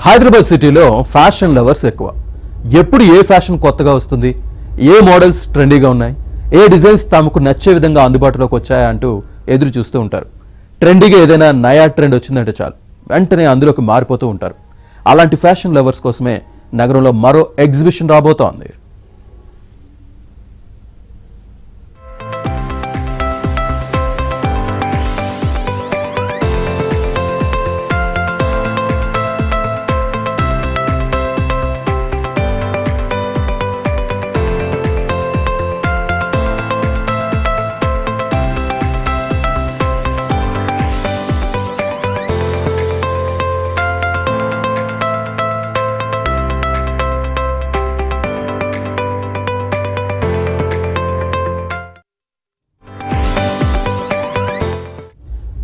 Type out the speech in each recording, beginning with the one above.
హైదరాబాద్ సిటీలో fashion lovers ఎక్కువ. ఎప్పుడు ఏ ఫ్యాషన్ కొత్తగా వస్తుంది, ఏ మోడల్స్ ట్రెండీగా ఉన్నాయి, ఏ డిజైన్స్ తమకు నచ్చే విధంగా అందుబాటులోకి వచ్చాయా అంటూ ఎదురు చూస్తూ ఉంటారు. ట్రెండీగా ఏదైనా నయా ట్రెండ్ వచ్చిందంటే చాలు వెంటనే అందులోకి మారిపోతూ ఉంటారు. అలాంటి ఫ్యాషన్ లవర్స్ కోసమే నగరంలో మరో ఎగ్జిబిషన్ రాబోతోంది.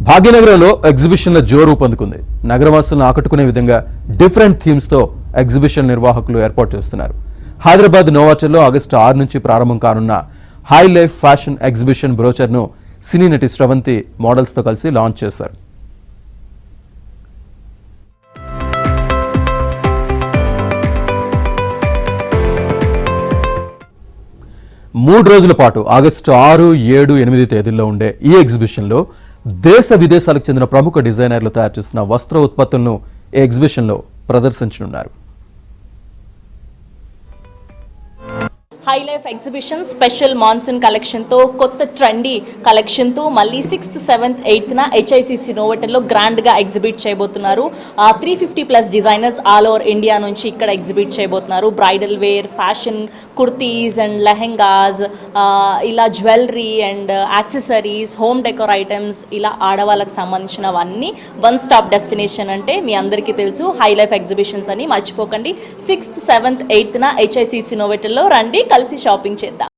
భాగ్యనగరంలో ఎగ్జిబిషన్ల జోరు పొందుకుంది. నగరవాసులను ఆకట్టుకునే విధంగా డిఫరెంట్ థీమ్స్ తో ఎగ్జిబిషన్ నిర్వాహకులు ఏర్పాటు చేస్తున్నారు. హైదరాబాద్ నోవాటెల్లో ఆగస్టు 6 నుంచి ప్రారంభం కానున్న high life fashion exhibition brochure ను సినీ నటి శ్రవంతి మోడల్స్ తో కలిసి లాంచ్ చేశారు. 3 రోజుల పాటు ఆగస్టు 6, 7, 8 తేదీల్లో ఉండే ఈ ఎగ్జిబిషన్లో దేశ విదేశాలకు చెందిన ప్రముఖ డిజైనర్లు తయారు చేసిన వస్త్ర ఉత్పత్తులను ఈ ఎగ్జిబిషన్లో ప్రదర్శించనున్నారు. High life exhibition special monsoon కలెక్షన్తో కొత్త ట్రెండీ కలెక్షన్తో మళ్ళీ 6th, 7th, 8th హెచ్ఐసిసి నోవోటెల్లో గ్రాండ్గా ఎగ్జిబిట్ చేయబోతున్నారు. 350+ డిజైనర్స్ ఆల్ ఓవర్ ఇండియా నుంచి ఇక్కడ ఎగ్జిబిట్ చేయబోతున్నారు. Bridal wear, fashion, kurtis and lehengas, ఇలా jewellery and accessories, home decor items, ఇలా ఆడవాళ్ళకి సంబంధించినవన్నీ వన్ స్టాప్ డెస్టినేషన్ అంటే మీ అందరికీ తెలుసు హై లైఫ్ ఎగ్జిబిషన్స్ అని. మర్చిపోకండి. 6th, 7th, 8th హెచ్ఐసిసి నోవోటెల్లో రండి, కలిసి షాపింగ్ చేద్దాం.